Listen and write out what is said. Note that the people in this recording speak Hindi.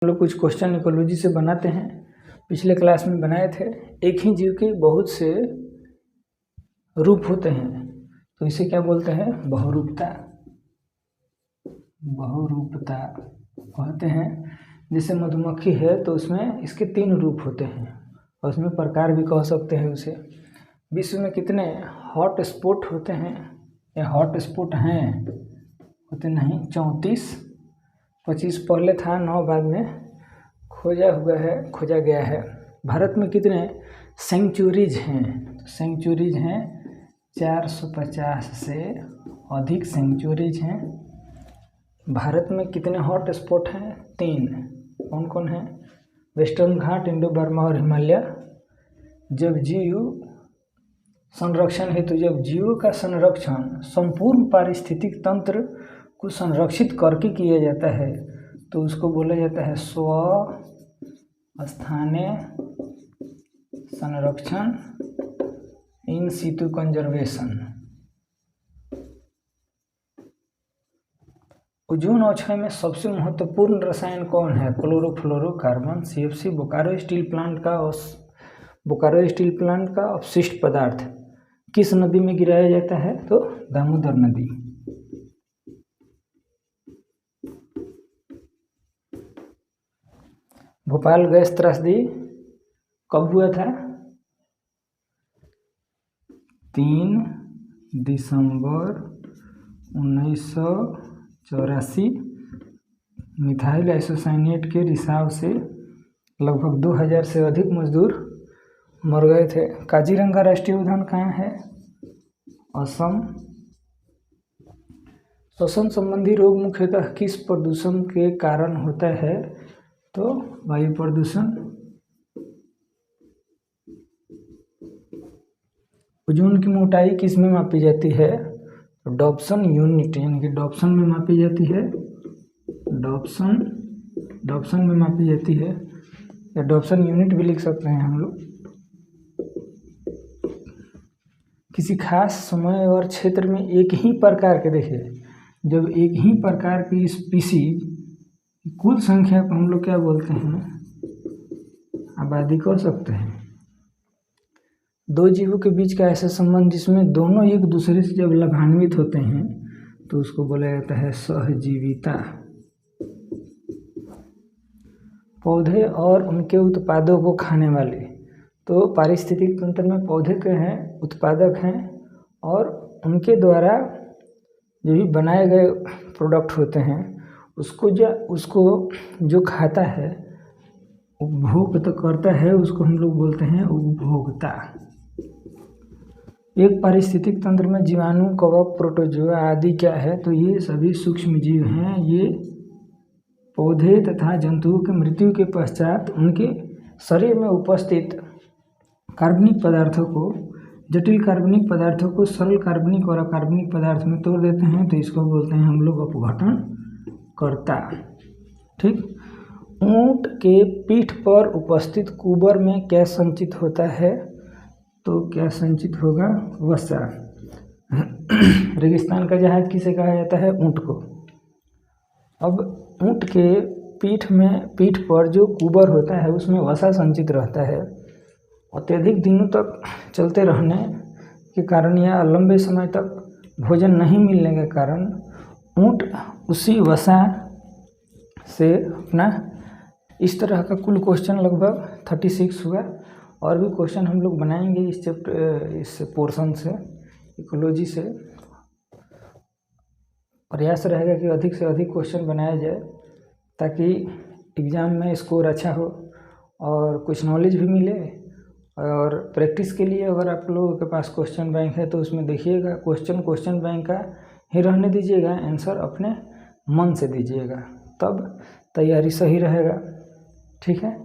हम लोग कुछ क्वेश्चन इकोलॉजी से बनाते हैं। पिछले क्लास में बनाए थे। एक ही जीव के बहुत से रूप होते हैं, तो इसे क्या बोलते हैं? बहुरूपता। बहुरूपता कहते हैं। जैसे मधुमक्खी है तो उसमें इसके 3 रूप होते हैं और उसमें प्रकार भी कह सकते हैं उसे। विश्व में कितने हॉट स्पॉट होते हैं या हॉट स्पॉट हैं? होते नहीं, 34। 25 पहले था, 9 बाद में खोजा गया है। भारत में कितने सेंचुरीज हैं? सेंचुरीज हैं 450 से अधिक सेंचुरीज हैं। भारत में कितने हॉट स्पॉट हैं? 3। कौन कौन हैं? वेस्टर्न घाट, इंडो बर्मा और हिमालय। जब जीव संरक्षण हेतु जब जीवों का संरक्षण संपूर्ण पारिस्थितिक तंत्र को संरक्षित करके किया जाता है तो उसको बोला जाता है स्व स्थानीय संरक्षण, इन सितु कंजर्वेशन। ओजोन अक्षय में सबसे महत्वपूर्ण रसायन कौन है? Chlorofluorocarbon, CFC। Bokaro steel plant का अपशिष्ट पदार्थ किस नदी में गिराया जाता है? तो दामोदर नदी। भोपाल गैस त्रासदी कब हुआ था? 3 दिसंबर 1984। मिथाइल आइसोसाइनेट के रिसाव से लगभग 2000 से अधिक मजदूर मर गए थे। काजीरंगा राष्ट्रीय उद्यान कहाँ है? असम। श्वसन संबंधी रोग मुख्यतः किस प्रदूषण के कारण होता है? तो वायु प्रदूषण। ओजोन की मोटाई किस में मापी जाती है? डॉप्सन यूनिट, यानी कि डॉप्सन में मापी जाती है। डॉप्सन में मापी जाती है, या डॉप्सन यूनिट भी लिख सकते हैं हम लोग। किसी खास समय और क्षेत्र में एक ही प्रकार के, देखिए जब एक ही प्रकार की स्पीसीज कुल संख्या को हम लोग क्या बोलते हैं? आबादी कह सकते हैं। 2 जीवों के बीच का ऐसा संबंध जिसमें दोनों एक दूसरे से जब लाभान्वित होते हैं तो उसको बोला जाता है सहजीविता। पौधे और उनके उत्पादों को खाने वाले, तो पारिस्थितिक तंत्र में पौधे के हैं उत्पादक हैं और उनके द्वारा जो भी बनाए गए प्रोडक्ट होते हैं उसको जो खाता है, उपभोग तो करता है, उसको हम लोग बोलते हैं उपभोक्ता। एक पारिस्थितिक तंत्र में जीवाणु, कवक, प्रोटोजोआ आदि क्या है? तो ये सभी सूक्ष्म जीव हैं। ये पौधे तथा जंतुओं की मृत्यु के पश्चात उनके शरीर में उपस्थित कार्बनिक पदार्थों को, जटिल कार्बनिक पदार्थों को सरल कार्बनिक और अकार्बनिक पदार्थ में तोड़ देते हैं, तो इसको बोलते हैं हम लोग अपघटन करता। ठीक। ऊंट के पीठ पर उपस्थित कुबर में क्या संचित होता है? तो क्या संचित होगा? वसा। रेगिस्तान का जहाज किसे कहा जाता है? ऊंट को। अब ऊंट के पीठ पर जो कुबर होता है उसमें वसा संचित रहता है। अत्यधिक दिनों तक चलते रहने के कारण या लंबे समय तक भोजन नहीं मिलने के कारण ऊंट उसी वसा से अपना, इस तरह का कुल क्वेश्चन लगभग 36 हुआ। और भी क्वेश्चन हम लोग बनाएंगे इस पोर्शन से, इकोलॉजी से। प्रयास रहेगा कि अधिक से अधिक क्वेश्चन बनाया जाए ताकि एग्ज़ाम में स्कोर अच्छा हो और कुछ नॉलेज भी मिले। और प्रैक्टिस के लिए अगर आप लोगों के पास क्वेश्चन बैंक है तो उसमें देखिएगा, क्वेश्चन बैंक का ही रहने दीजिएगा, आंसर अपने मन से दीजिएगा, तब तैयारी सही रहेगा। ठीक है।